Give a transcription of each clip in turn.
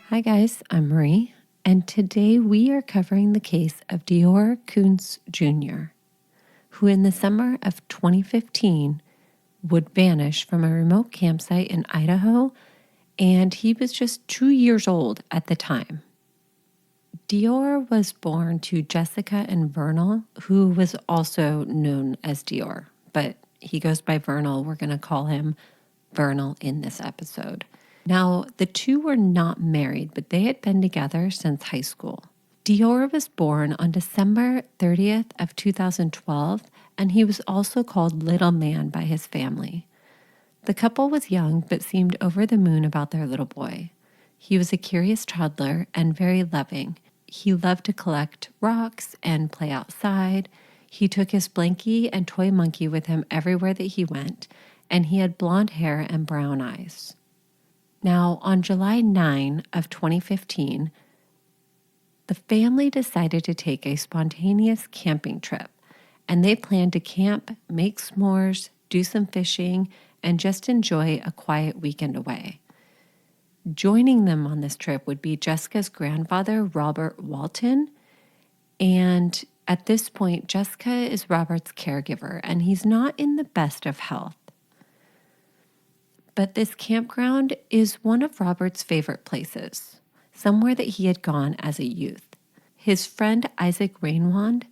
Hi guys, I'm Marie, and today we are covering the case of DeOrr Kunz Jr., who in the summer of 2015 would vanish from a remote campsite in Idaho, and he was just 2 years old at the time. DeOrr was born to Jessica and Vernal, who was also known as DeOrr, but he goes by Vernal. We're going to call him Vernal in this episode. Now, the two were not married, but they had been together since high school. DeOrr was born on December 30th of 2012, and he was also called Little Man by his family. The couple was young, but seemed over the moon about their little boy. He was a curious toddler and very loving. He loved to collect rocks and play outside. He took his blankie and toy monkey with him everywhere that he went, and he had blonde hair and brown eyes. Now, on July 9 of 2015, the family decided to take a spontaneous camping trip, and they planned to camp, make s'mores, do some fishing, and just enjoy a quiet weekend away. Joining them on this trip would be Jessica's grandfather, Robert Walton, and at this point, Jessica is Robert's caregiver, and he's not in the best of health. But this campground is one of Robert's favorite places, somewhere that he had gone as a youth. His friend Isaac Rainwand,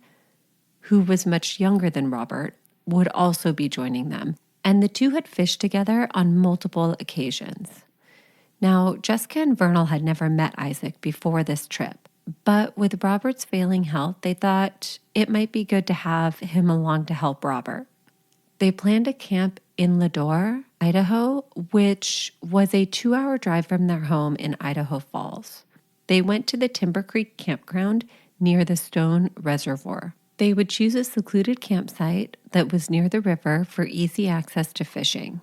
who was much younger than Robert, would also be joining them, and the two had fished together on multiple occasions. Now, Jessica and Vernal had never met Isaac before this trip, but with Robert's failing health, they thought it might be good to have him along to help Robert. They planned to camp in DeOrr, Idaho, which was a 2-hour drive from their home in Idaho Falls. They went to the Timber Creek Campground near the Stone Reservoir. They would choose a secluded campsite that was near the river for easy access to fishing.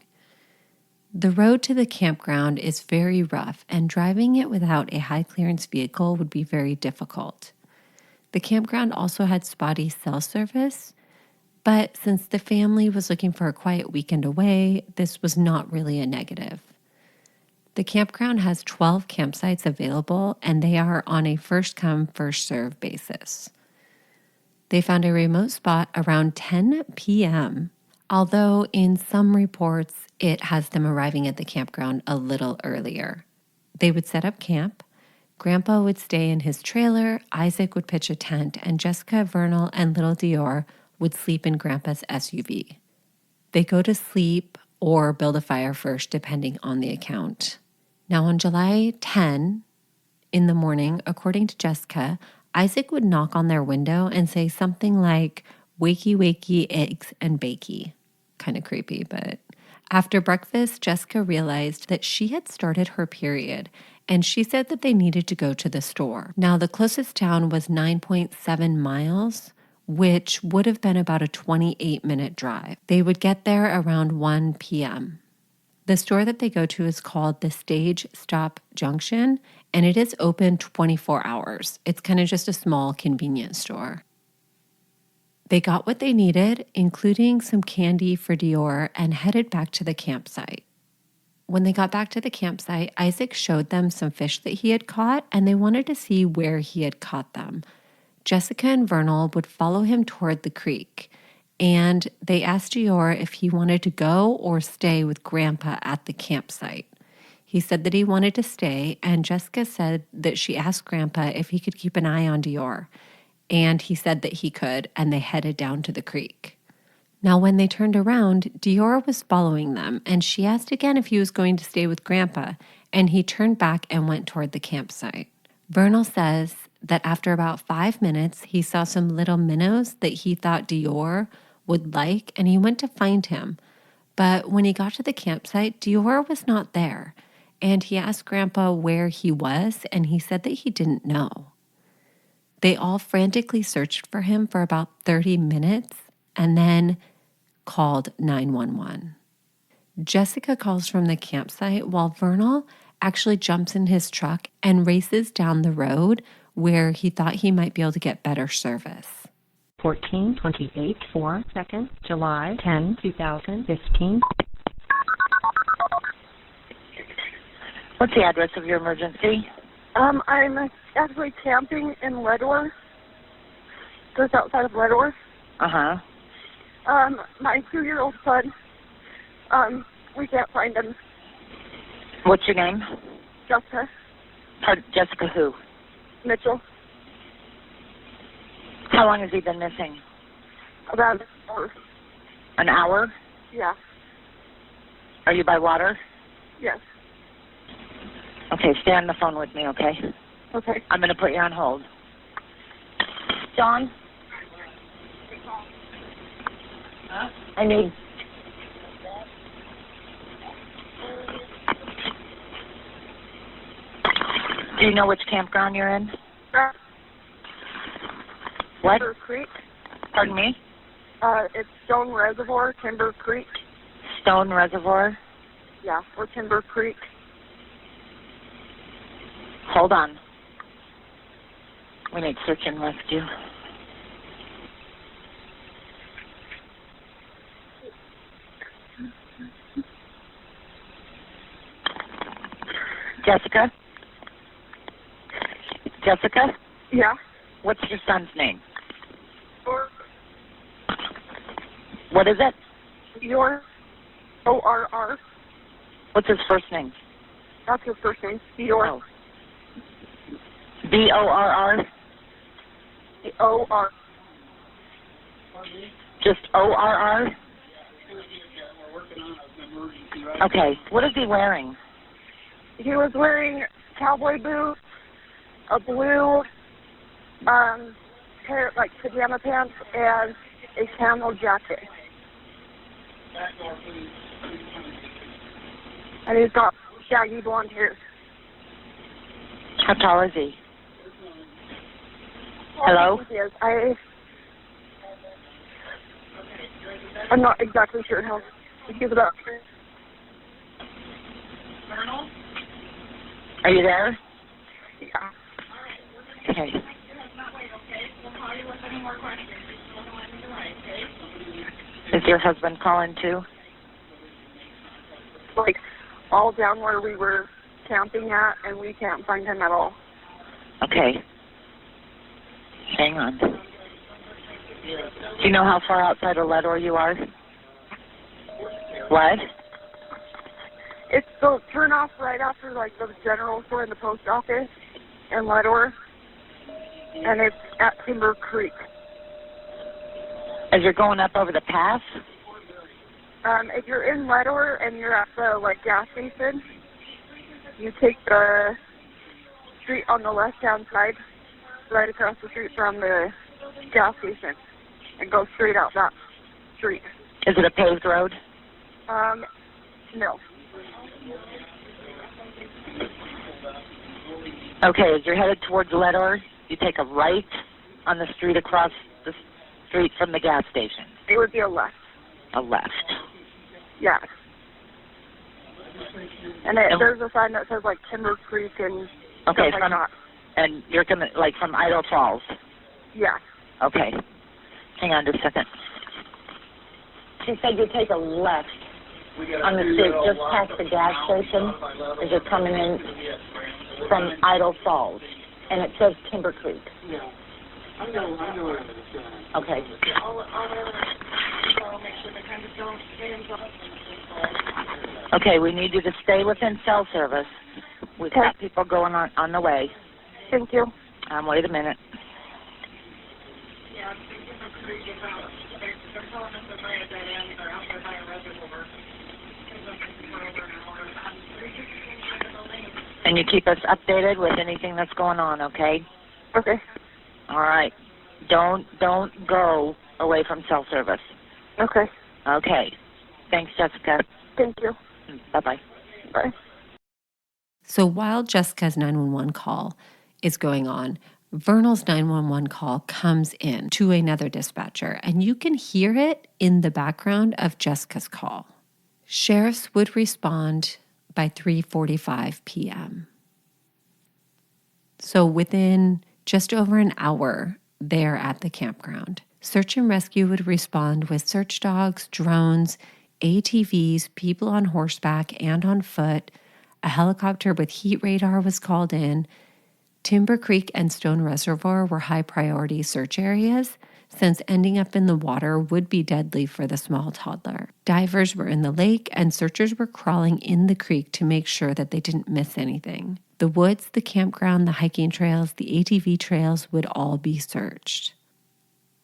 The road to the campground is very rough, and driving it without a high-clearance vehicle would be very difficult. The campground also had spotty cell service, but since the family was looking for a quiet weekend away, this was not really a negative. The campground has 12 campsites available, and they are on a first-come, first-served basis. They found a remote spot around 10 p.m., although in some reports it has them arriving at the campground a little earlier. They would set up camp. Grandpa would stay in his trailer, Isaac would pitch a tent, and Jessica, Vernal, and little DeOrr would sleep in Grandpa's SUV. They go to sleep or build a fire first, depending on the account. Now, on July 10 in the morning, according to Jessica, Isaac would knock on their window and say something like, "Wakey, wakey, eggs and bakey." Kind of creepy, but after breakfast, Jessica realized that she had started her period, and she said that they needed to go to the store. Now, the closest town was 9.7 miles, which would have been about a 28-minute drive. They would get there around 1 p.m. The store that they go to is called the Stage Stop Junction, and it is open 24 hours. It's kind of just a small convenience store. They got what they needed, including some candy for DeOrr, and headed back to the campsite. When they got back to the campsite, Isaac showed them some fish that he had caught, and they wanted to see where he had caught them. Jessica and Vernal would follow him toward the creek, and they asked DeOrr if he wanted to go or stay with Grandpa at the campsite. He said that he wanted to stay, and Jessica said that she asked Grandpa if he could keep an eye on DeOrr, and he said that he could, and they headed down to the creek. Now, when they turned around, DeOrr was following them, and she asked again if he was going to stay with Grandpa, and he turned back and went toward the campsite. Vernal says that after about 5 minutes, he saw some little minnows that he thought DeOrr would like, and he went to find him. But when he got to the campsite, DeOrr was not there, and he asked Grandpa where he was, and he said that he didn't know. They all frantically searched for him for about 30 minutes and then called 911. Jessica calls from the campsite while Vernal actually jumps in his truck and races down the road where he thought he might be able to get better service. 14:28 4 seconds, July 10, 2015. What's the address of your emergency? I'm actually camping in Ledor, just outside of Ledor. Uh-huh. My 2-year-old son, we can't find him. What's your name? Jessica Jessica who? Mitchell. How long has he been missing? About an hour. An hour? Yeah. Are you by water? Yes. Okay, stay on the phone with me, okay? Okay. I'm going to put you on hold. John? I need... Do you know which campground you're in? What? Timber Creek. Pardon me? It's Stone Reservoir, Timber Creek. Stone Reservoir? Yeah, or Timber Creek. Hold on. We need search and rescue. Jessica? Jessica? Yeah. What's your son's name? Or What is it? your ORR. What's his first name? That's his first name. Your Oh. B-O-R-R? OR. Just O-R-R? Okay. What is he wearing? He was wearing cowboy boots, a blue pair like pajama pants, and a camel jacket. And he's got shaggy blonde hair. How tall is he? Hello? He is. I'm not exactly sure how. He's about. Are you there? Yeah. Okay. Is your husband calling too? Like all down where we were camping at, and we can't find him at all. Okay. Hang on. Do you know how far outside of Ledor you are? What? It's the turn off right after like the general store and the post office in Ledor, and it's at Timber Creek. As you're going up over the pass? If you're in Ledor and you're at the like gas station, you take the street on the left-hand side, right across the street from the gas station, and go straight out that street. Is it a paved road? No. Okay, as you're headed towards Ledor, you take a right on the street across the street from the gas station. It would be a left. A left. Yeah. And there's a sign that says like Timber Creek and Okay, stuff like that. And you're coming like from Idle Falls. Yeah. Okay. Hang on just a second. She said you take a left on the street just past the gas station as you're coming in from Idle Falls, and it says Timber Creek. Yeah. I know. Okay. Okay, we need you to stay within cell service. We've got people going on the way. Thank you. Wait a minute. And you keep us updated with anything that's going on, okay? Okay. All right. Don't go away from cell service. Okay. Okay. Thanks, Jessica. Thank you. Bye-bye. Bye. So while Jessica's 911 call is going on, Vernal's 911 call comes in to another dispatcher, and you can hear it in the background of Jessica's call. Sheriffs would respond by 3:45 p.m. So within just over an hour, they're at the campground. Search and rescue would respond with search dogs, drones, ATVs, people on horseback and on foot, A helicopter with heat radar was called in. Timber Creek and Stone Reservoir were high priority search areas, since ending up in the water would be deadly for the small toddler. Divers were in the lake, and searchers were crawling in the creek to make sure that they didn't miss anything. The woods, the campground, the hiking trails, the ATV trails would all be searched.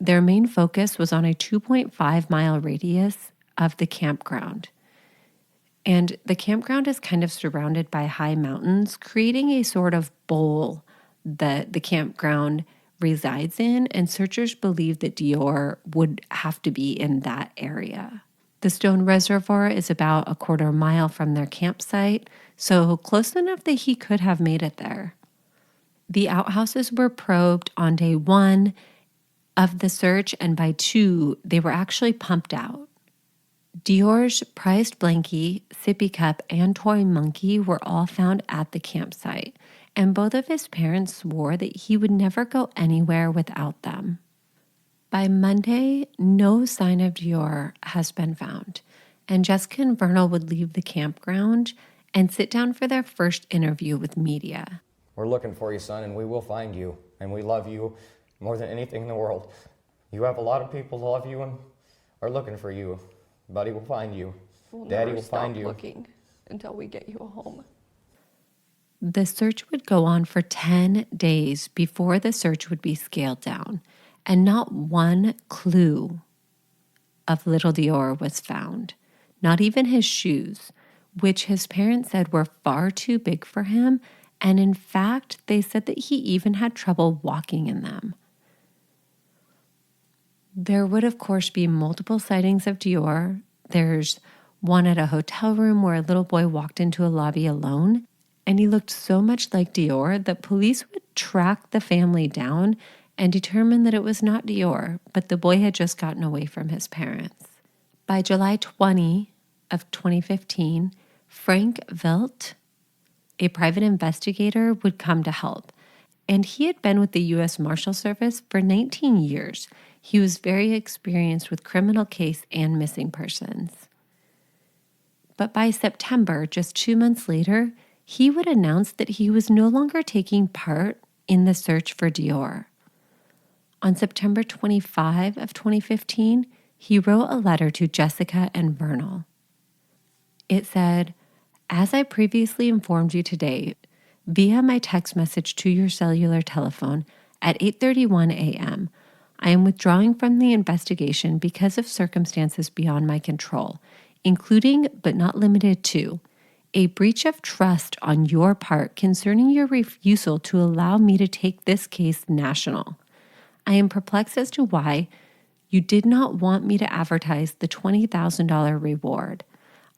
Their main focus was on a 2.5-mile radius of the campground. And the campground is kind of surrounded by high mountains, creating a sort of bowl that the campground resides in, and searchers believe that DeOrr would have to be in that area. The Stone Reservoir is about a quarter mile from their campsite, so close enough that he could have made it there. The outhouses were probed on day 1 of the search, and by 2, they were actually pumped out. DeOrr's prized blankie, sippy cup, and toy monkey were all found at the campsite, and both of his parents swore that he would never go anywhere without them. By Monday, no sign of DeOrr has been found, and Jessica and Vernal would leave the campground and sit down for their first interview with media. We're looking for you, son, and we will find you, and we love you more than anything in the world. You have a lot of people who love you and are looking for you. Buddy will find you. Daddy will find you. We'll never stop looking until we get you a home. The search would go on for 10 days before the search would be scaled down, and not one clue of little DeOrr was found, not even his shoes, which his parents said were far too big for him, and in fact, they said that he even had trouble walking in them. There would, of course, be multiple sightings of DeOrr. There's one at a hotel room where a little boy walked into a lobby alone, and he looked so much like DeOrr that police would track the family down and determine that it was not DeOrr, but the boy had just gotten away from his parents. By July 20 of 2015, Frank Vilt, a private investigator, would come to help, and he had been with the U.S. Marshal Service for 19 years. He was very experienced with criminal case and missing persons. But by September, just 2 months later, he would announce that he was no longer taking part in the search for DeOrr. On September 25 of 2015, he wrote a letter to Jessica and Vernal. It said, "As I previously informed you today, via my text message to your cellular telephone at 8:31 a.m., I am withdrawing from the investigation because of circumstances beyond my control, including but not limited to a breach of trust on your part concerning your refusal to allow me to take this case national. I am perplexed as to why you did not want me to advertise the $20,000 reward.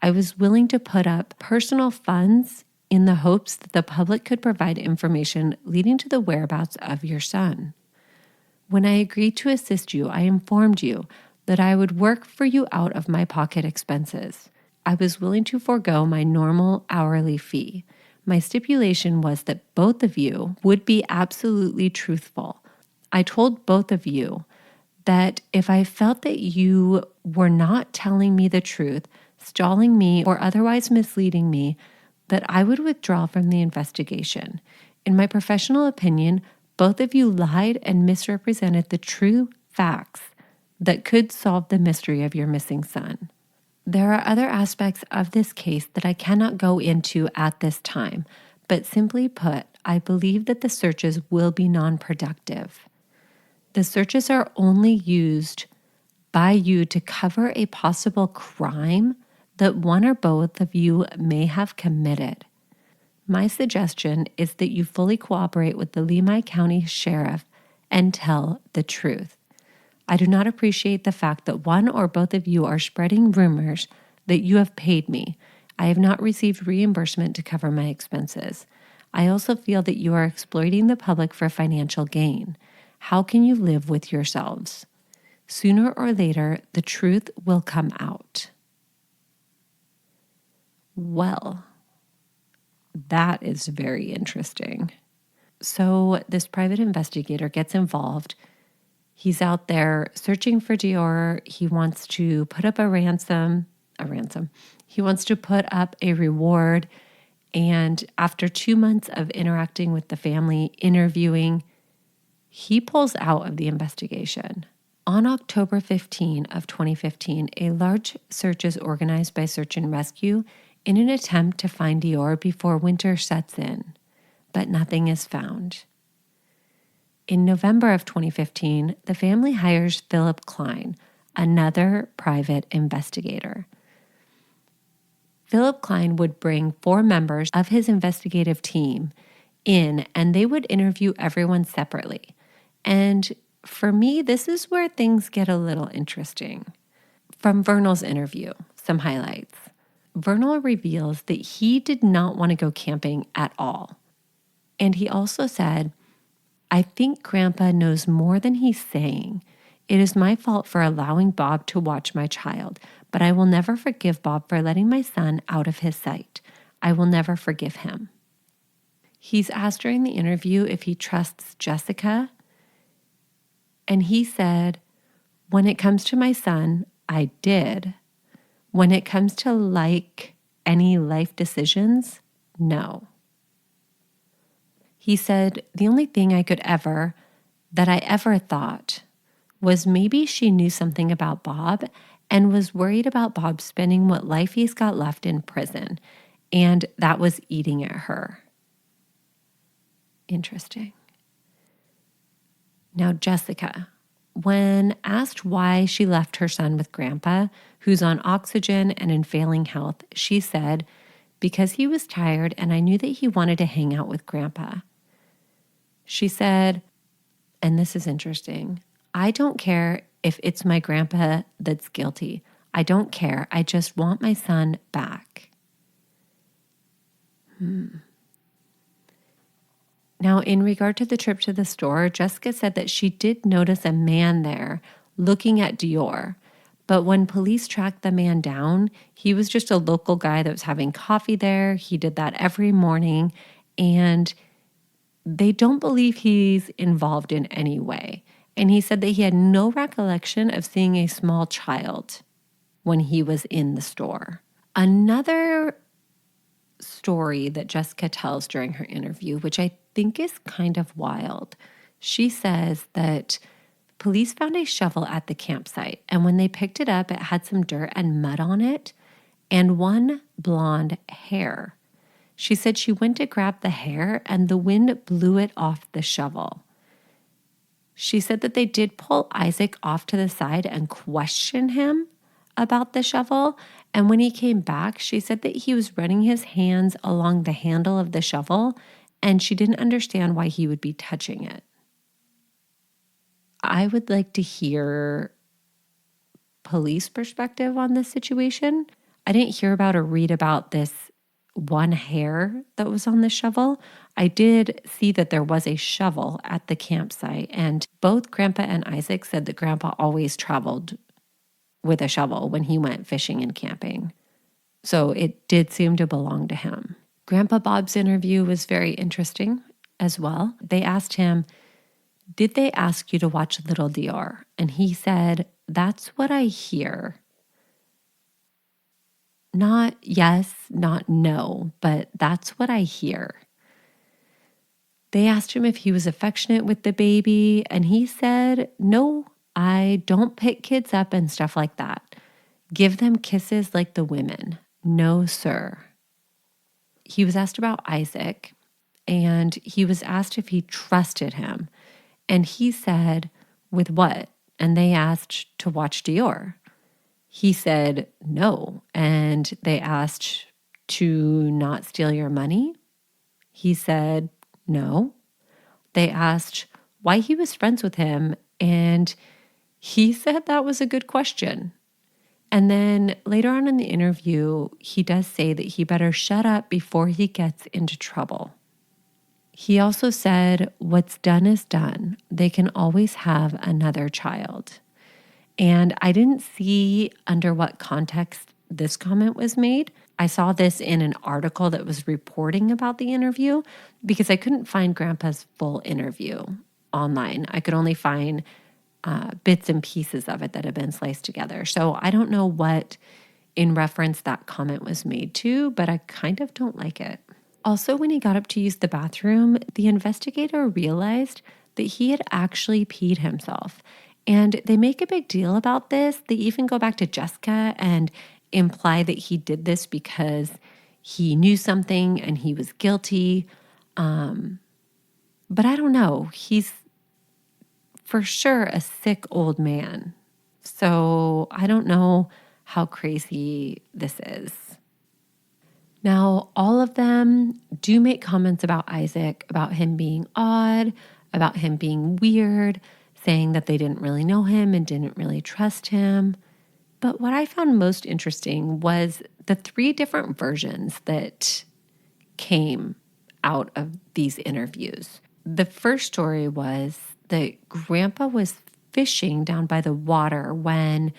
I was willing to put up personal funds in the hopes that the public could provide information leading to the whereabouts of your son. When I agreed to assist you, I informed you that I would work for you out of my pocket expenses. I was willing to forego my normal hourly fee. My stipulation was that both of you would be absolutely truthful. I told both of you that if I felt that you were not telling me the truth, stalling me, or otherwise misleading me, that I would withdraw from the investigation. In my professional opinion, both of you lied and misrepresented the true facts that could solve the mystery of your missing son. There are other aspects of this case that I cannot go into at this time, but simply put, I believe that the searches will be non-productive. The searches are only used by you to cover a possible crime that one or both of you may have committed. My suggestion is that you fully cooperate with the Lemhi County Sheriff and tell the truth. I do not appreciate the fact that one or both of you are spreading rumors that you have paid me. I have not received reimbursement to cover my expenses. I also feel that you are exploiting the public for financial gain. How can you live with yourselves? Sooner or later, the truth will come out." Well, that is very interesting. So this private investigator gets involved. He's out there searching for DeOrr. He wants to put up a ransom. He wants to put up a reward, And after 2 months of interacting with the family, interviewing, he pulls out of the investigation. On October 15 of 2015, a large search is organized by Search and Rescue in an attempt to find DeOrr before winter sets in, but nothing is found. In November of 2015, the family hires Philip Klein, another private investigator. Philip Klein would bring 4 members of his investigative team in, and they would interview everyone separately. And for me, this is where things get a little interesting. From Vernal's interview, some highlights. Vernal reveals that he did not want to go camping at all. And he also said, "I think Grandpa knows more than he's saying. It is my fault for allowing Bob to watch my child, but I will never forgive Bob for letting my son out of his sight. I will never forgive him." He's asked during the interview if he trusts Jessica, and he said, "When it comes to my son, I did. When it comes to any life decisions, no." He said, "The only thing that I ever thought was maybe she knew something about Bob and was worried about Bob spending what life he's got left in prison, and that was eating at her." Interesting. Now, Jessica, when asked why she left her son with Grandpa, who's on oxygen and in failing health, she said, "Because he was tired and I knew that he wanted to hang out with Grandpa." She said, and this is interesting, "I don't care if it's my grandpa that's guilty. I don't care. I just want my son back." Now, in regard to the trip to the store, Jessica said that she did notice a man there looking at DeOrr. But when police tracked the man down, he was just a local guy that was having coffee there. He did that every morning, and they don't believe he's involved in any way. And he said that he had no recollection of seeing a small child when he was in the store. Another story that Jessica tells during her interview, which I think is kind of wild. She says that police found a shovel at the campsite, and when they picked it up, it had some dirt and mud on it and one blonde hair. She said she went to grab the hair and the wind blew it off the shovel. She said that they did pull Isaac off to the side and question him about the shovel. And when he came back, she said that he was running his hands along the handle of the shovel and she didn't understand why he would be touching it. I would like to hear police perspective on this situation. I didn't hear about or read about this one hair that was on the shovel. I did see that there was a shovel at the campsite, and both Grandpa and Isaac said that Grandpa always traveled with a shovel when he went fishing and camping. So it did seem to belong to him. Grandpa Bob's interview was very interesting as well. They asked him, "Did they ask you to watch little DeOrr?" And he said, "That's what I hear. Not yes, not no, but that's what I hear." They asked him if he was affectionate with the baby, and he said, "No, I don't pick kids up and stuff like that. Give them kisses like the women. No, sir." He was asked about Isaac, and he was asked if he trusted him. And he said, "With what?" And they asked to watch DeOrr. He said, "No." And they asked to not steal your money. He said, "No." They asked why he was friends with him, and he said that was a good question. And then later on in the interview, he does say that he better shut up before he gets into trouble. He also said, "What's done is done. They can always have another child." And I didn't see under what context this comment was made. I saw this in an article that was reporting about the interview because I couldn't find Grandpa's full interview online. I could only find bits and pieces of it that had been sliced together. So I don't know what in reference that comment was made to, but I kind of don't like it. Also, when he got up to use the bathroom, the investigator realized that he had actually peed himself. And they make a big deal about this. They even go back to Jessica and imply that he did this because he knew something and he was guilty. But I don't know. He's for sure a sick old man. So I don't know how crazy this is. Now, all of them do make comments about Isaac, about him being odd, about him being weird, saying that they didn't really know him and didn't really trust him. But what I found most interesting was the 3 different versions that came out of these interviews. The first story was that Grandpa was fishing down by the water when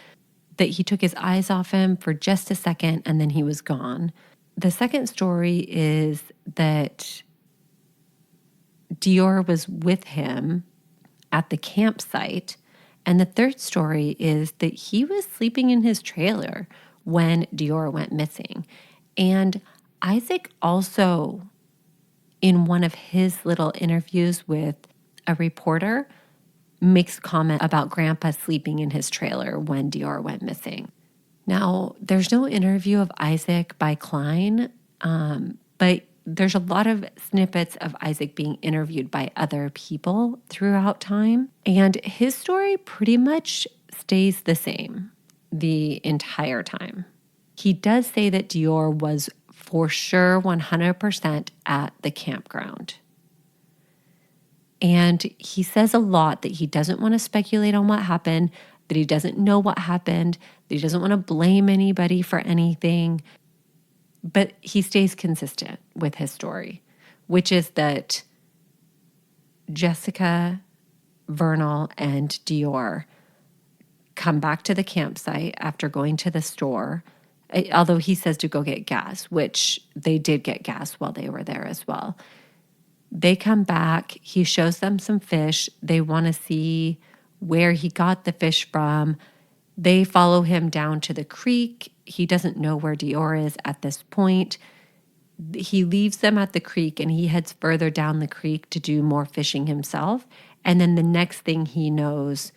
that he took his eyes off him for just a second and then he was gone. The second story is that DeOrr was with him at the campsite. And the third story is that he was sleeping in his trailer when DeOrr went missing. And Isaac also, in one of his little interviews with a reporter, makes comment about Grandpa sleeping in his trailer when DeOrr went missing. Now, there's no interview of Isaac by Klein, but there's a lot of snippets of Isaac being interviewed by other people throughout time. And his story pretty much stays the same the entire time. He does say that DeOrr was for sure 100% at the campground. And he says a lot that he doesn't want to speculate on what happened, that he doesn't know what happened, that he doesn't want to blame anybody for anything. But he stays consistent with his story, which is that Jessica, Vernal, and DeOrr come back to the campsite after going to the store, although he says to go get gas, which they did get gas while they were there as well. They come back. He shows them some fish. They want to see where he got the fish from. They follow him down to the creek. He doesn't know where DeOrr is at this point. He leaves them at the creek and he heads further down the creek to do more fishing himself. And then the next thing he knows,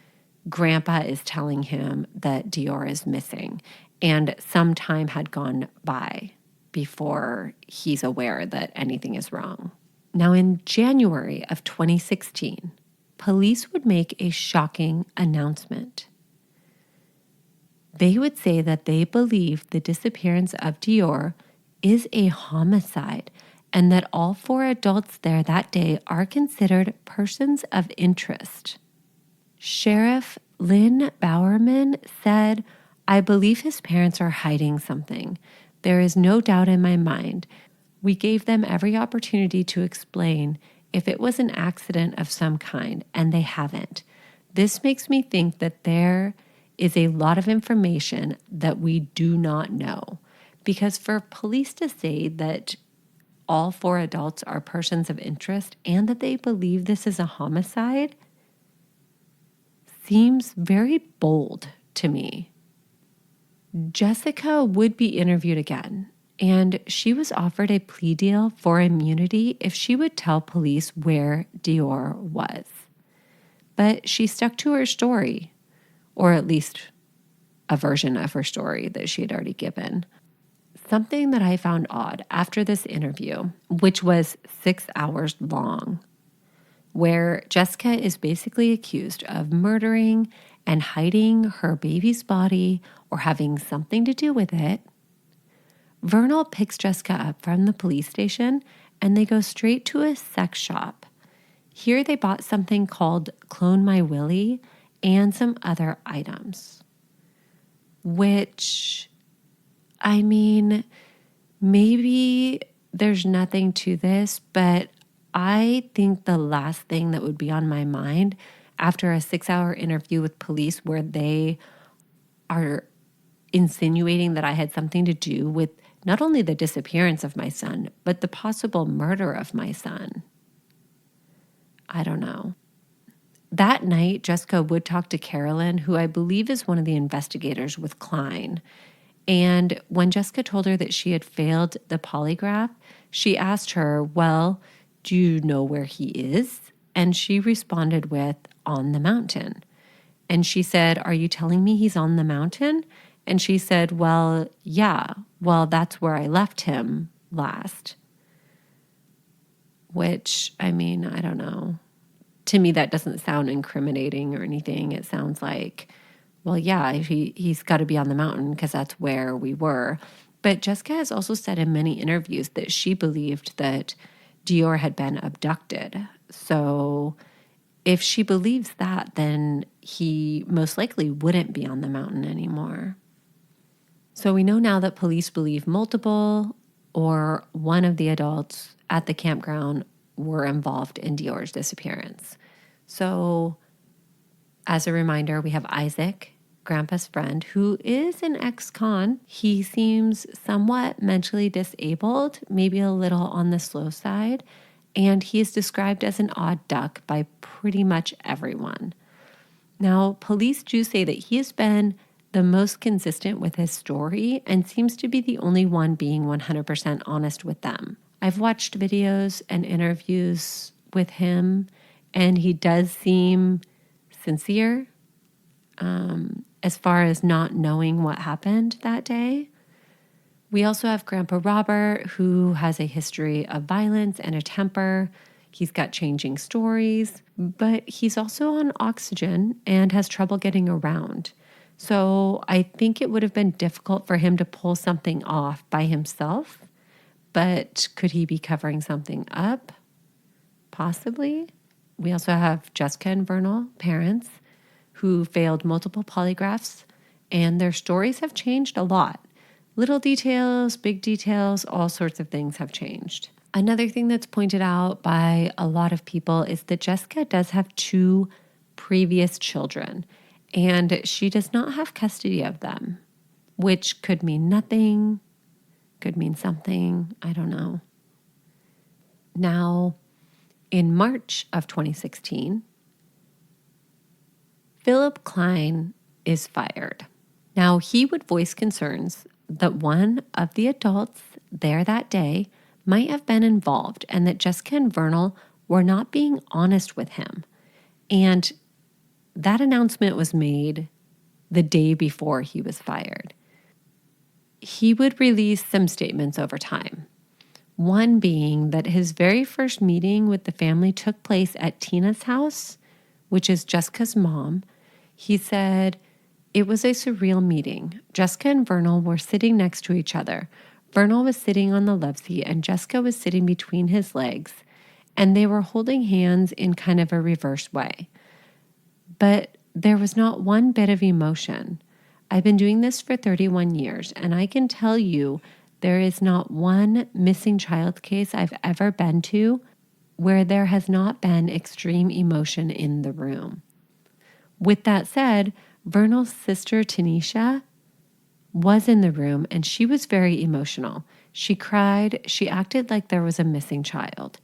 Grandpa is telling him that DeOrr is missing. And some time had gone by before he's aware that anything is wrong. Now, in January of 2016, police would make a shocking announcement. They would say that they believe the disappearance of DeOrr is a homicide and that all 4 adults there that day are considered persons of interest. Sheriff Lynn Bowerman said, "I believe his parents are hiding something. There is no doubt in my mind. We gave them every opportunity to explain if it was an accident of some kind, and they haven't. This makes me think that there is a lot of information that we do not know." Because for police to say that all 4 adults are persons of interest and that they believe this is a homicide seems very bold to me. Jessica would be interviewed again, and she was offered a plea deal for immunity if she would tell police where DeOrr was. But she stuck to her story, or at least a version of her story that she had already given. Something that I found odd after this interview, which was 6 hours long, where Jessica is basically accused of murdering and hiding her baby's body or having something to do with it, Vernal picks Jessica up from the police station and they go straight to a sex shop. Here they bought something called Clone My Willie and some other items, which, I mean, maybe there's nothing to this, but I think the last thing that would be on my mind after a 6-hour interview with police where they are insinuating that I had something to do with not only the disappearance of my son, but the possible murder of my son. I don't know. That night, Jessica would talk to Carolyn, who I believe is one of the investigators with Klein. And when Jessica told her that she had failed the polygraph, she asked her, well, do you know where he is? And she responded with, on the mountain. And she said, are you telling me he's on the mountain? And she said, well, yeah, well, that's where I left him last. Which, I mean, I don't know. To me, that doesn't sound incriminating or anything. It sounds like, well, yeah, he's got to be on the mountain because that's where we were. But Jessica has also said in many interviews that she believed that DeOrr had been abducted. So if she believes that, then he most likely wouldn't be on the mountain anymore. So we know now that police believe multiple or one of the adults at the campground were involved in DeOrr's disappearance. So as a reminder, we have Isaac, Grandpa's friend, who is an ex-con. He seems somewhat mentally disabled, maybe a little on the slow side, and he is described as an odd duck by pretty much everyone. Now, police do say that he has been the most consistent with his story and seems to be the only one being 100% honest with them. I've watched videos and interviews with him, and he does seem sincere as far as not knowing what happened that day. We also have Grandpa Robert, who has a history of violence and a temper. He's got changing stories, but he's also on oxygen and has trouble getting around. So I think it would have been difficult for him to pull something off by himself. But could he be covering something up? Possibly. We also have Jessica and Vernal, parents, who failed multiple polygraphs, and their stories have changed a lot. Little details, big details, all sorts of things have changed. Another thing that's pointed out by a lot of people is that Jessica does have 2 previous children, and she does not have custody of them, which could mean nothing, could mean something, I don't know. Now, in March of 2016, Philip Klein is fired. Now, he would voice concerns that one of the adults there that day might have been involved and that Jessica and Vernal were not being honest with him. And that announcement was made the day before he was fired. He would release some statements over time. One being that his very first meeting with the family took place at Tina's house, which is Jessica's mom. He said, it was a surreal meeting. Jessica and Vernal were sitting next to each other. Vernal was sitting on the love seat and Jessica was sitting between his legs, and they were holding hands in kind of a reverse way. But there was not one bit of emotion. I've been doing this for 31 years, and I can tell you there is not one missing child case I've ever been to where there has not been extreme emotion in the room. With that said, Vernal's sister, Tanisha, was in the room and she was very emotional. She cried. She acted like there was a missing child.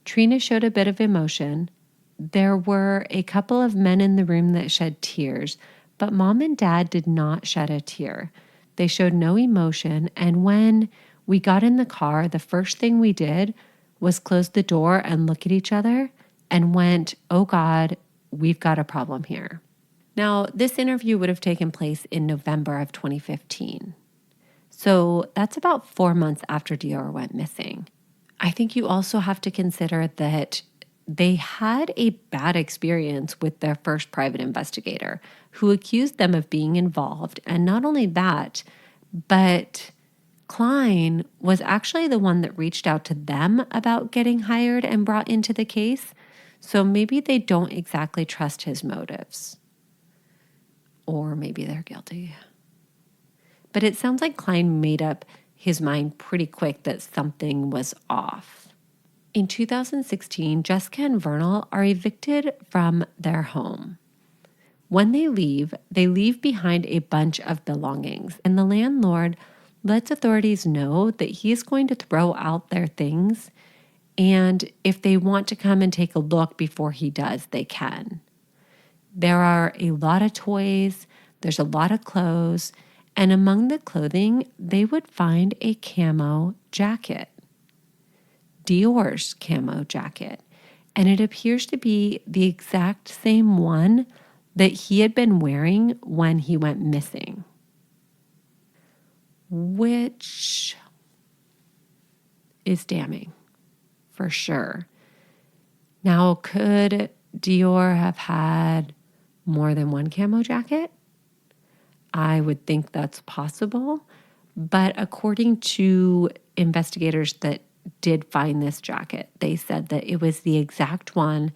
Trina showed a bit of emotion. There were a couple of men in the room that shed tears, but Mom and Dad did not shed a tear. They showed no emotion, and when we got in the car, the first thing we did was close the door and look at each other and went, oh God, we've got a problem here. Now, this interview would have taken place in November of 2015. So that's about 4 months after DeOrr went missing. I think you also have to consider that they had a bad experience with their first private investigator who accused them of being involved. And not only that, but Klein was actually the one that reached out to them about getting hired and brought into the case. So maybe they don't exactly trust his motives. Or maybe they're guilty. But it sounds like Klein made up his mind pretty quick that something was off. In 2016, Jessica and Vernal are evicted from their home. When they leave behind a bunch of belongings, and the landlord lets authorities know that he is going to throw out their things, and if they want to come and take a look before he does, they can. There are a lot of toys, there's a lot of clothes, And among the clothing, they would find a camo jacket, DeOrr's camo jacket. And it appears to be the exact same one that he had been wearing when he went missing, which is damning for sure. Now, could DeOrr have had more than one camo jacket? I would think that's possible. But according to investigators that did find this jacket, they said that it was the exact one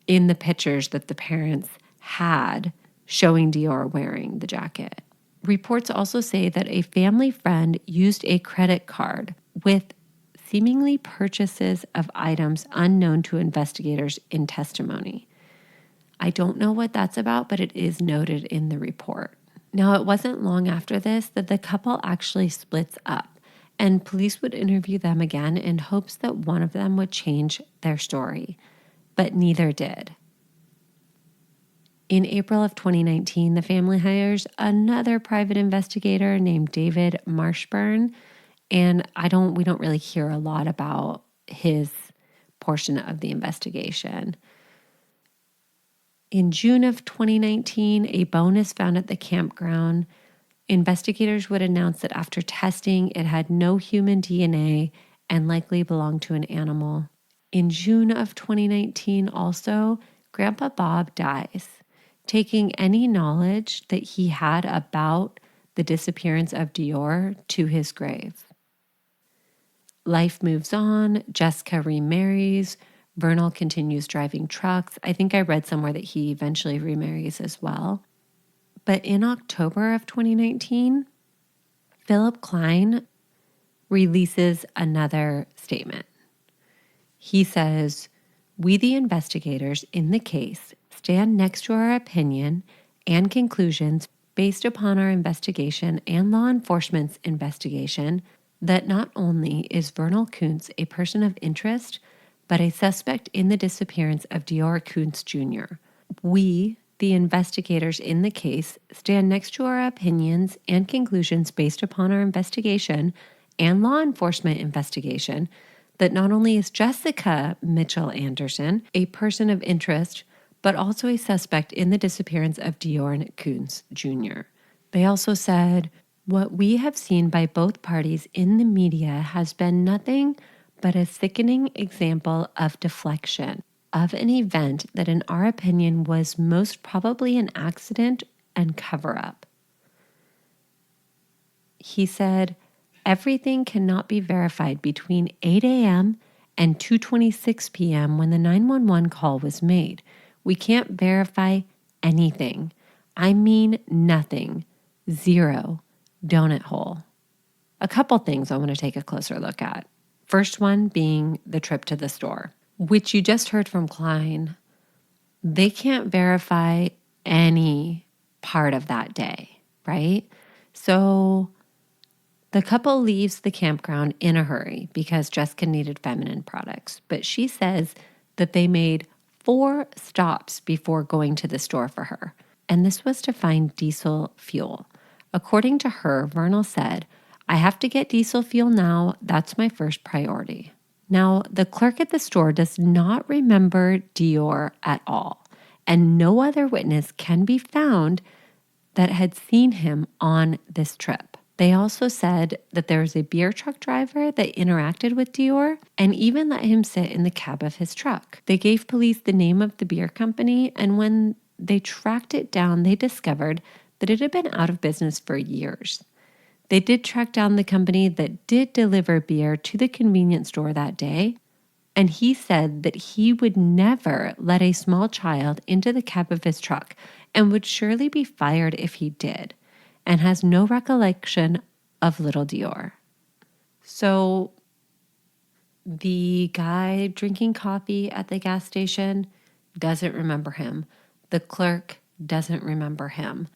in the pictures that the parents had showing DeOrr wearing the jacket. Reports also say that a family friend used a credit card with seemingly purchases of items unknown to investigators in testimony. I don't know what that's about, but it is noted in the report. Now, it wasn't long after this that the couple actually splits up, and police would interview them again in hopes that one of them would change their story, but neither did. In April of 2019, the family hires another private investigator named David Marshburn, and we don't really hear a lot about his portion of the investigation. In June of 2019, a bone is found at the campground. Investigators would announce that after testing, it had no human DNA and likely belonged to an animal. In June of 2019 also, Grandpa Bob dies, taking any knowledge that he had about the disappearance of DeOrr to his grave. Life moves on. Jessica remarries. Vernal continues driving trucks. I think I read somewhere that he eventually remarries as well. But in October of 2019, Philip Klein releases another statement. He says, "We, the investigators in the case, stand next to our opinion and conclusions based upon our investigation and law enforcement's investigation that not only is Vernal Kunz a person of interest, but a suspect in the disappearance of DeOrr Kunz Jr. We, the investigators in the case, stand next to our opinions and conclusions based upon our investigation and law enforcement investigation that not only is Jessica Mitchell Anderson a person of interest, but also a suspect in the disappearance of DeOrr Kunz Jr. They also said, what we have seen by both parties in the media has been nothing but a sickening example of deflection of an event that in our opinion was most probably an accident and cover-up." He said, "Everything cannot be verified between 8 a.m. and 2:26 p.m. when the 911 call was made. We can't verify anything. I mean nothing. Zero. Donut hole." A couple things I want to take a closer look at. First one being the trip to the store, which you just heard from Klein. They can't verify any part of that day, right? So the couple leaves the campground in a hurry because Jessica needed feminine products, but she says that they made 4 stops before going to the store for her, and this was to find diesel fuel. According to her, Vernal said, "I have to get diesel fuel now. That's my first priority." Now, the clerk at the store does not remember DeOrr at all, and no other witness can be found that had seen him on this trip. They also said that there was a beer truck driver that interacted with DeOrr and even let him sit in the cab of his truck. They gave police the name of the beer company, and when they tracked it down, they discovered that it had been out of business for years. They did track down the company that did deliver beer to the convenience store that day, and he said that he would never let a small child into the cab of his truck and would surely be fired if he did, and has no recollection of little DeOrr. So the guy drinking coffee at the gas station doesn't remember him. The clerk doesn't remember him.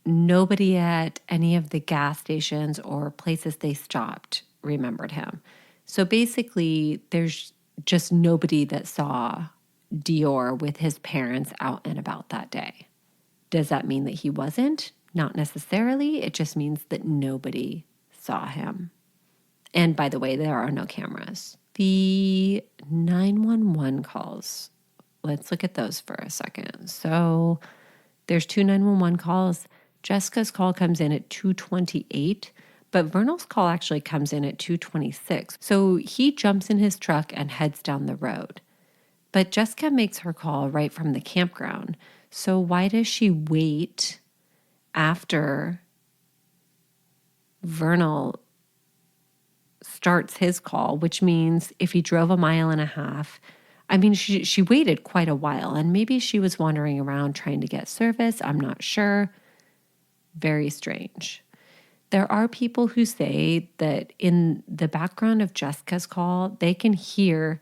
Nobody at any of the gas stations or places they stopped remembered him. So basically, there's just nobody that saw DeOrr with his parents out and about that day. Does that mean that he wasn't? Not necessarily. It just means that nobody saw him. And by the way, there are no cameras. The 911 calls. Let's look at those for a second. So there's 2 911 calls. Jessica's call comes in at 2:28, but Vernal's call actually comes in at 2:26. So he jumps in his truck and heads down the road. But Jessica makes her call right from the campground. So why does she wait after Vernal starts his call, which means if he drove 1.5 miles, I mean, she waited quite a while, and maybe she was wandering around trying to get service. I'm not sure. Very strange. There are people who say that in the background of Jessica's call, they can hear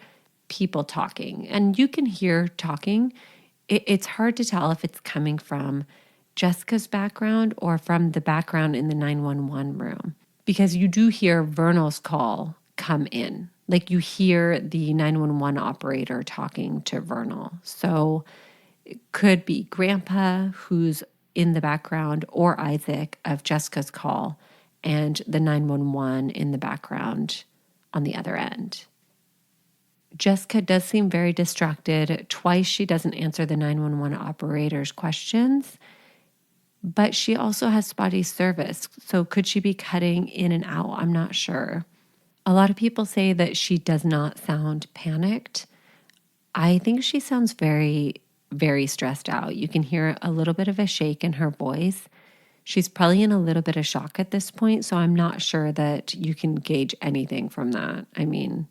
people talking, and you can hear talking. It's hard to tell if it's coming from Jessica's background or from the background in the 911 room, because you do hear Vernal's call come in. Like you hear the 911 operator talking to Vernal. So it could be Grandpa who's in the background or Isaac of Jessica's call and the 911 in the background on the other end. Jessica does seem very distracted. Twice she doesn't answer the 911 operator's questions, but she also has spotty service. So could she be cutting in and out? I'm not sure. A lot of people say that she does not sound panicked. I think she sounds very, very stressed out. You can hear a little bit of a shake in her voice. She's probably in a little bit of shock at this point, so I'm not sure that you can gauge anything from that. I mean,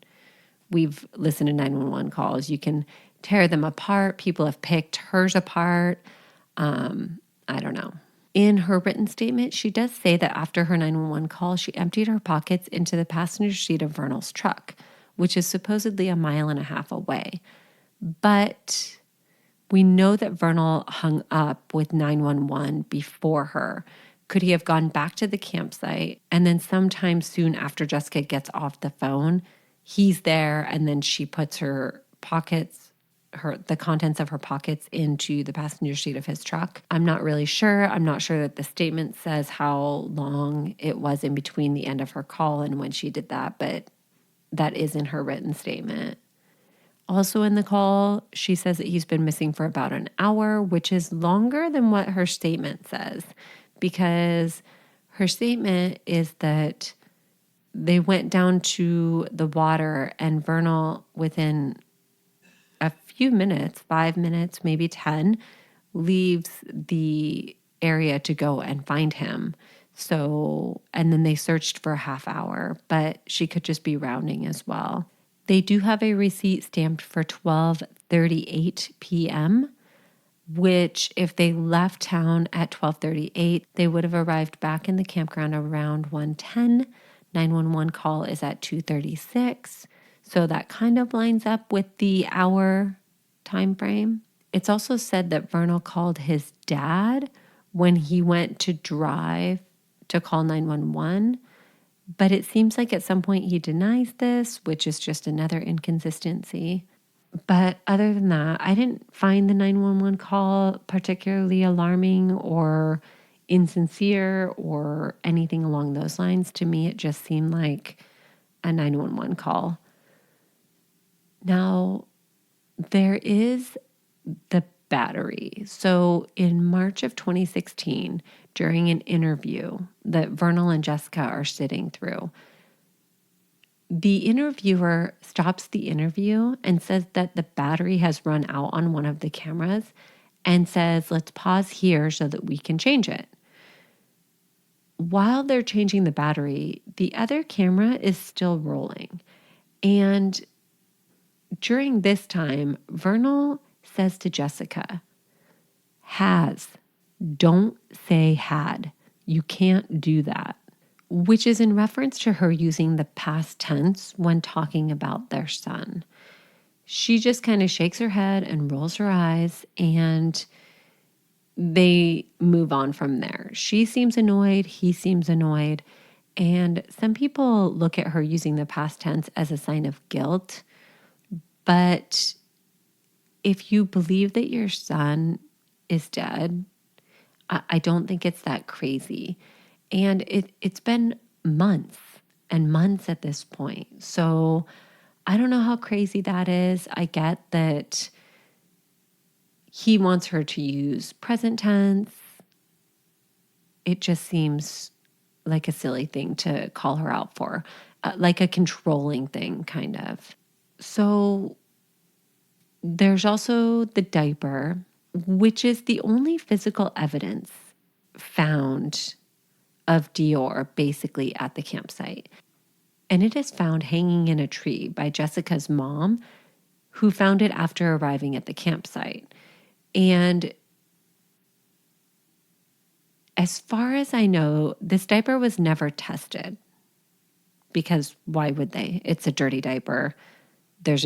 we've listened to 911 calls. You can tear them apart. People have picked hers apart. I don't know. In her written statement, she does say that after her 911 call, she emptied her pockets into the passenger seat of Vernal's truck, which is supposedly 1.5 miles away. But we know that Vernal hung up with 911 before her. Could he have gone back to the campsite and then sometime soon after Jessica gets off the phone, he's there and then she puts her pockets, the contents of her pockets into the passenger seat of his truck? I'm not really sure. I'm not sure that the statement says how long it was in between the end of her call and when she did that, but that is in her written statement. Also in the call, she says that he's been missing for about an hour, which is longer than what her statement says, because her statement is that they went down to the water and Vernal, within a few minutes, 5 minutes, maybe 10, leaves the area to go and find him. So, and then they searched for a half hour, but she could just be rounding as well. They do have a receipt stamped for 12:38 p.m., which if they left town at 12:38, they would have arrived back in the campground around 1:10. 911 call is at 2:36. So that kind of lines up with the hour time frame. It's also said that Vernal called his dad when he went to drive to call 911, but it seems like at some point he denies this, which is just another inconsistency. But other than that, I didn't find the 911 call particularly alarming or insincere or anything along those lines. To me, it just seemed like a 911 call. Now, there is the battery. So in March of 2016, during an interview that Vernal and Jessica are sitting through, the interviewer stops the interview and says that the battery has run out on one of the cameras and says, let's pause here so that we can change it. While they're changing the battery, the other camera is still rolling. And during this time, Vernal says to Jessica, has, don't say had. You can't do that, which is in reference to her using the past tense when talking about their son. She just kind of shakes her head and rolls her eyes, and they move on from there. She seems annoyed. He seems annoyed. And some people look at her using the past tense as a sign of guilt. But if you believe that your son is dead, I don't think it's that crazy. And it's been months and months at this point. So I don't know how crazy that is. I get that he wants her to use present tense. It just seems like a silly thing to call her out for, like a controlling thing, kind of. So there's also the diaper, which is the only physical evidence found of DeOrr basically at the campsite. And it is found hanging in a tree by Jessica's mom, who found it after arriving at the campsite. And as far as I know, this diaper was never tested because why would they? It's a dirty diaper. There's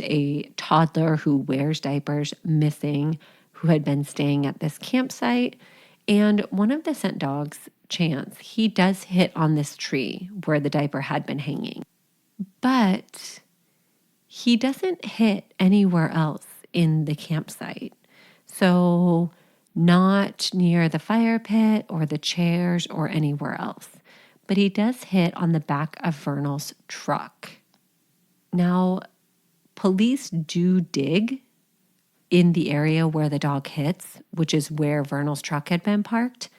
a toddler who wears diapers missing who had been staying at this campsite. And one of the scent dogs, Chance, he does hit on this tree where the diaper had been hanging. But he doesn't hit anywhere else in the campsite. So not near the fire pit or the chairs or anywhere else. But he does hit on the back of Vernal's truck. Now, police do dig in the area where the dog hits, which is where Vernal's truck had been parked,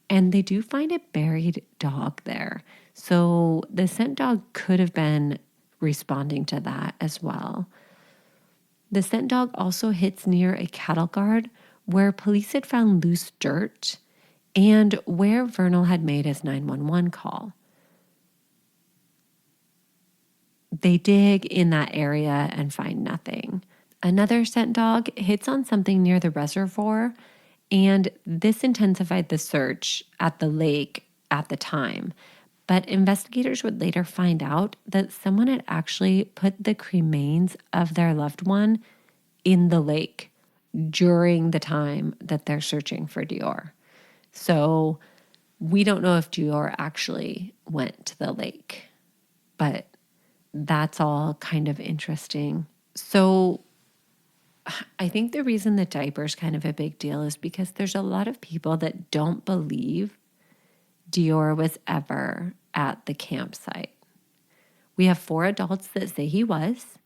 and they do find a buried dog there. So the scent dog could have been responding to that as well. The scent dog also hits near a cattle guard where police had found loose dirt and where Vernal had made his 911 call. They dig in that area and find nothing. Another scent dog hits on something near the reservoir, and this intensified the search at the lake at the time. But investigators would later find out that someone had actually put the cremains of their loved one in the lake during the time that they're searching for DeOrr. So we don't know if DeOrr actually went to the lake, but that's all kind of interesting. So I think the reason the diaper is kind of a big deal is because there's a lot of people that don't believe DeOrr was ever at the campsite. We have 4 adults that say he was,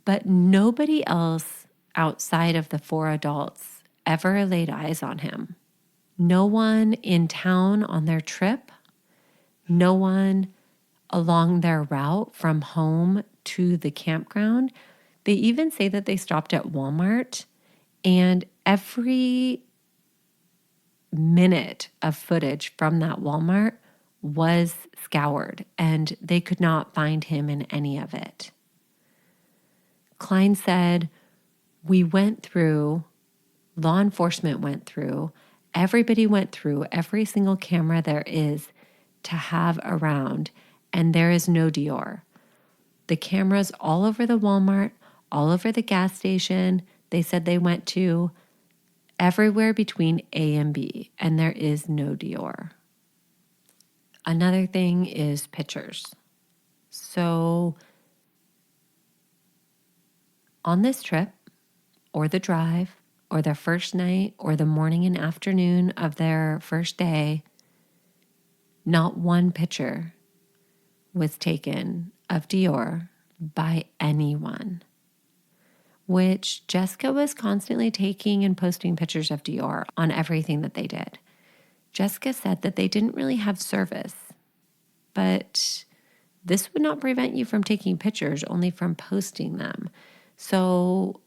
but nobody else outside of the 4 adults ever laid eyes on him. No one in town on their trip, no one along their route from home to the campground. They even say that they stopped at Walmart, and every minute of footage from that Walmart was scoured, and they could not find him in any of it. Klein said, law enforcement went through, everybody went through every single camera there is to have around, and there is no DeOrr. The cameras all over the Walmart, all over the gas station, they said they went to everywhere between A and B, and there is no DeOrr. Another thing is pictures. So on this trip, or the drive, or their first night, or the morning and afternoon of their first day, not one picture was taken of DeOrr by anyone, which Jessica was constantly taking and posting pictures of DeOrr on everything that they did. Jessica said that they didn't really have service, but this would not prevent you from taking pictures, only from posting them. So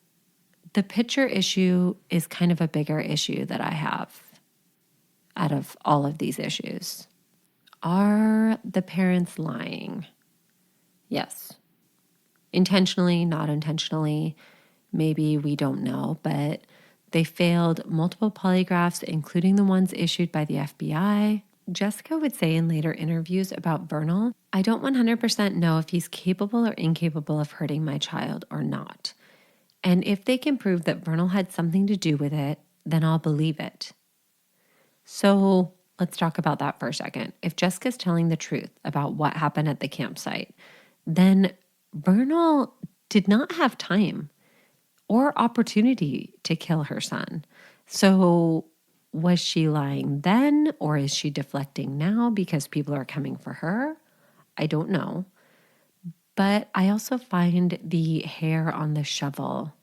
the picture issue is kind of a bigger issue that I have out of all of these issues. Are the parents lying? Yes. Intentionally, not intentionally, maybe we don't know, but they failed multiple polygraphs, including the ones issued by the FBI. Jessica would say in later interviews about Vernal, I don't 100% know if he's capable or incapable of hurting my child or not. And if they can prove that Vernal had something to do with it, then I'll believe it. So let's talk about that for a second. If Jessica's telling the truth about what happened at the campsite, then Vernal did not have time or opportunity to kill her son. So was she lying then, or is she deflecting now because people are coming for her? I don't know. But I also find the hair on the shovel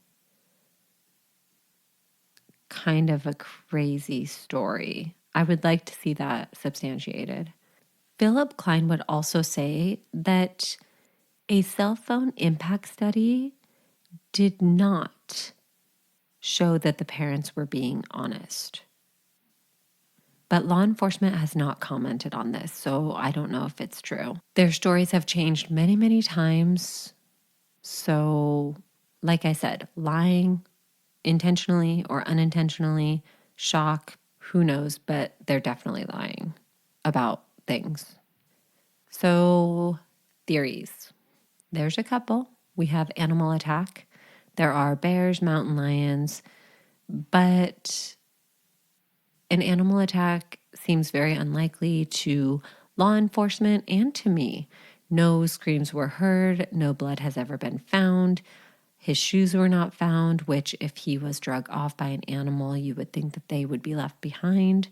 kind of a crazy story. I would like to see that substantiated. Philip Klein would also say that a cell phone impact study did not show that the parents were being honest. But law enforcement has not commented on this, so I don't know if it's true. Their stories have changed many, many times. So, like I said, lying intentionally or unintentionally, shock, who knows, but they're definitely lying about things. So, theories. There's a couple. We have animal attack. There are bears, mountain lions, but an animal attack seems very unlikely to law enforcement and to me. No screams were heard. No blood has ever been found. His shoes were not found, which if he was drug off by an animal, you would think that they would be left behind.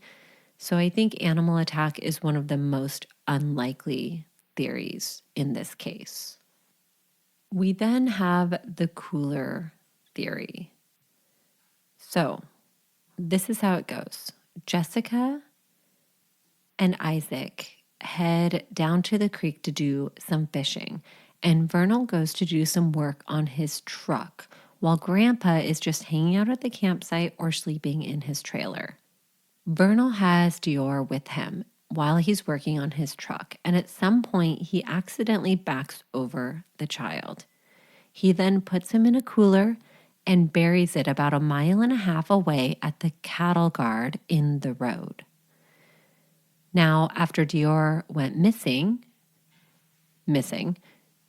So I think animal attack is one of the most unlikely theories in this case. We then have the cooler theory. So this is how it goes. Jessica and Isaac head down to the creek to do some fishing, and Vernal goes to do some work on his truck while Grandpa is just hanging out at the campsite or sleeping in his trailer. Vernal has DeOrr with him while he's working on his truck, and at some point he accidentally backs over the child. He then puts him in a cooler and buries it about 1.5 miles away at the cattle guard in the road. Now, after DeOrr went missing,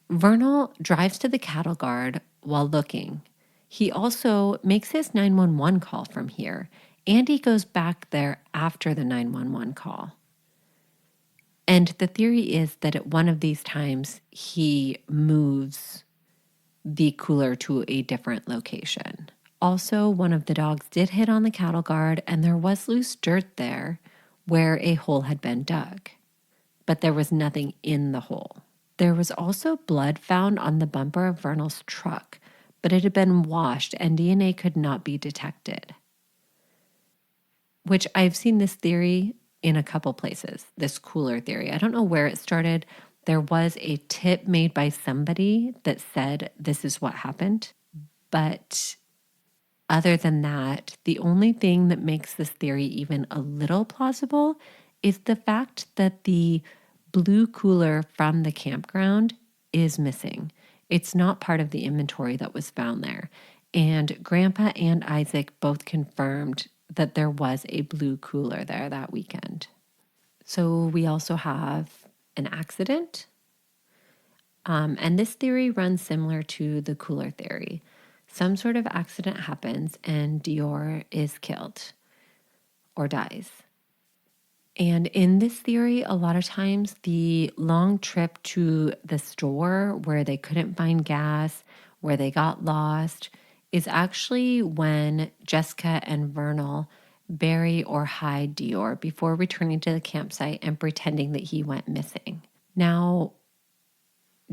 Vernal drives to the cattle guard while looking. He also makes his 911 call from here, and he goes back there after the 911 call. And the theory is that at one of these times, he moves the cooler to a different location. Also, one of the dogs did hit on the cattle guard, and there was loose dirt there where a hole had been dug, but there was nothing in the hole. There was also blood found on the bumper of Vernal's truck, but it had been washed and DNA could not be detected. Which I've seen this theory in a couple places, this cooler theory. I don't know where it started. There was a tip made by somebody that said this is what happened, but other than that, the only thing that makes this theory even a little plausible is the fact that the blue cooler from the campground is missing. It's not part of the inventory that was found there. And Grandpa and Isaac both confirmed that there was a blue cooler there that weekend. So we also have an accident. And this theory runs similar to the cooler theory. Some sort of accident happens and DeOrr is killed or dies. And in this theory, a lot of times the long trip to the store where they couldn't find gas, where they got lost, is actually when Jessica and Vernal bury or hide DeOrr before returning to the campsite and pretending that he went missing. Now,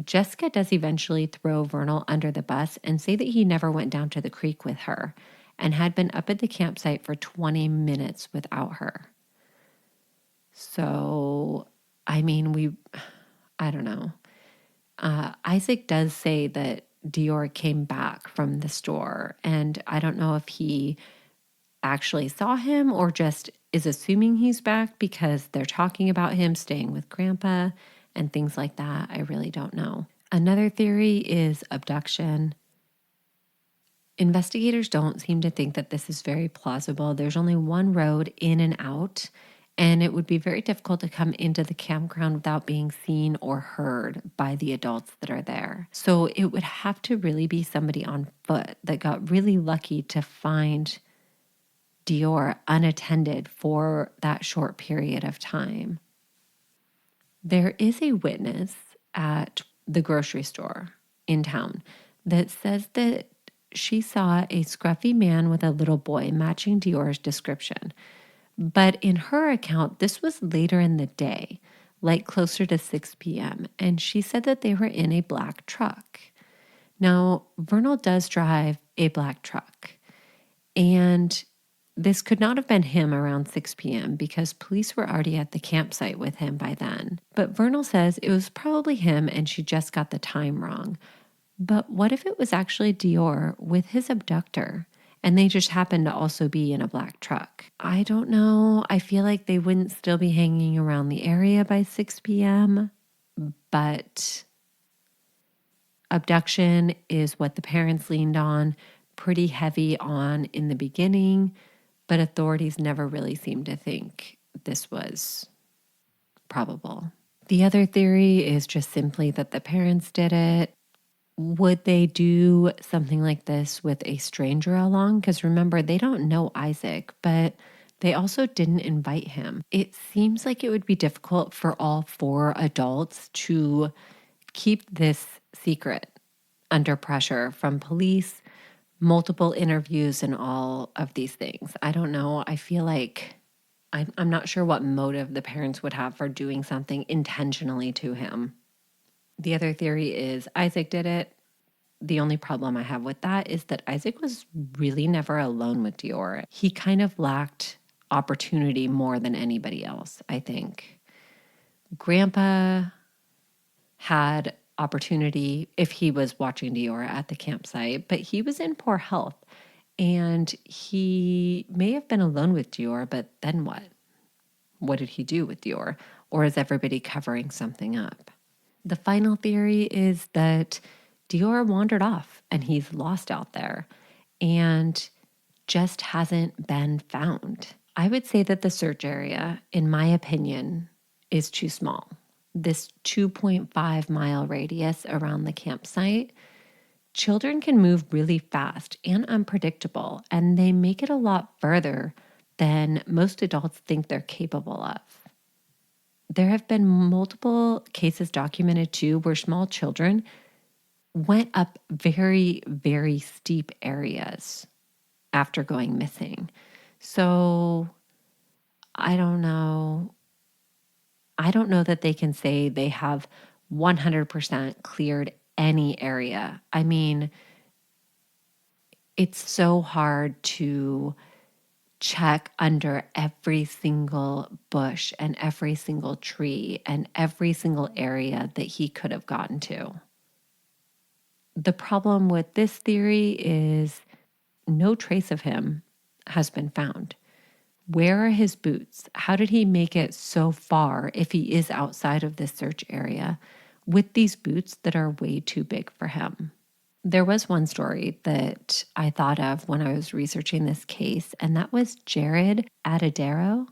Jessica does eventually throw Vernal under the bus and say that he never went down to the creek with her and had been up at the campsite for 20 minutes without her. So, I mean, I don't know. Isaac does say that DeOrr came back from the store, and I don't know if he actually saw him or just is assuming he's back because they're talking about him staying with Grandpa and things like that. I really don't know. Another theory is abduction. Investigators don't seem to think that this is very plausible. There's only one road in and out, and it would be very difficult to come into the campground without being seen or heard by the adults that are there. So it would have to really be somebody on foot that got really lucky to find DeOrr unattended for that short period of time. There is a witness at the grocery store in town that says that she saw a scruffy man with a little boy matching DeOrr's description. But in her account, this was later in the day, like closer to 6 p.m., and she said that they were in a black truck. Now, Vernal does drive a black truck, and this could not have been him around 6 p.m. because police were already at the campsite with him by then. But Vernal says it was probably him and she just got the time wrong. But what if it was actually DeOrr with his abductor and they just happened to also be in a black truck? I don't know. I feel like they wouldn't still be hanging around the area by 6 p.m., but abduction is what the parents leaned on pretty heavy on in the beginning, but authorities never really seemed to think this was probable. The other theory is just simply that the parents did it. Would they do something like this with a stranger along? Because remember, they don't know Isaac, but they also didn't invite him. It seems like it would be difficult for all 4 adults to keep this secret under pressure from police, multiple interviews, and all of these things. I don't know. I feel like I'm not sure what motive the parents would have for doing something intentionally to him. The other theory is Isaac did it. The only problem I have with that is that Isaac was really never alone with DeOrr. He kind of lacked opportunity more than anybody else, I think. Grandpa had opportunity if he was watching DeOrr at the campsite, but he was in poor health and he may have been alone with DeOrr, but then what? What did he do with DeOrr? Or is everybody covering something up? The final theory is that DeOrr wandered off and he's lost out there and just hasn't been found. I would say that the search area, in my opinion, is too small. This 2.5 mile radius around the campsite, children can move really fast and unpredictable, and they make it a lot further than most adults think they're capable of. There have been multiple cases documented too where small children went up very, very steep areas after going missing. So I don't know. I don't know that they can say they have 100% cleared any area. I mean, it's so hard to check under every single bush and every single tree and every single area that he could have gotten to. The problem with this theory is no trace of him has been found. Where are his boots? How did he make it so far if he is outside of this search area with these boots that are way too big for him? There was one story that I thought of when I was researching this case, and that was Jared Adadero.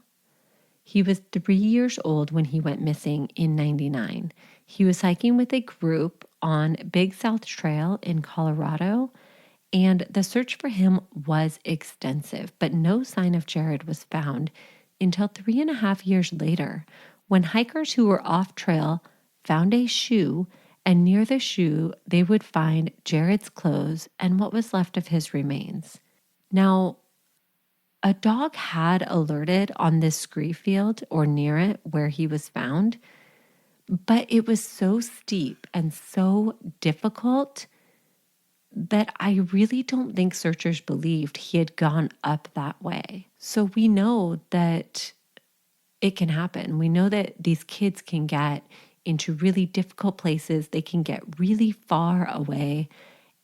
He was 3 years old when he went missing in '99. He was hiking with a group on Big South Trail in Colorado, and the search for him was extensive, but no sign of Jared was found until 3.5 years later, when hikers who were off trail found a shoe, and near the shoe, they would find Jared's clothes and what was left of his remains. Now, a dog had alerted on this scree field or near it where he was found, but it was so steep and so difficult that I really don't think searchers believed he had gone up that way. So we know that it can happen. We know that these kids can get into really difficult places. They can get really far away.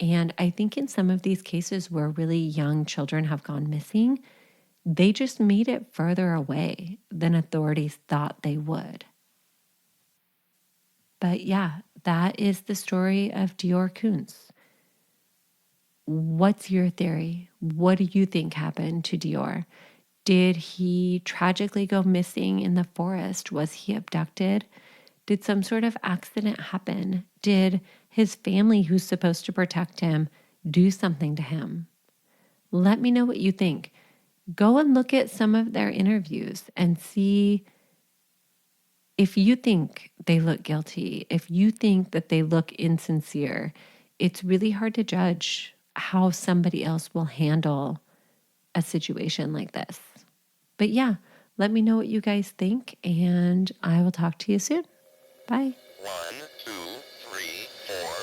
And I think in some of these cases where really young children have gone missing, they just made it further away than authorities thought they would. But yeah, that is the story of DeOrr Kunz. What's your theory? What do you think happened to DeOrr? Did he tragically go missing in the forest? Was he abducted? Did some sort of accident happen? Did his family, who's supposed to protect him, do something to him? Let me know what you think. Go and look at some of their interviews and see if you think they look guilty, if you think that they look insincere. It's really hard to judge how somebody else will handle a situation like this. But yeah, let me know what you guys think, and I will talk to you soon. Bye. 1, 2, 3, 4.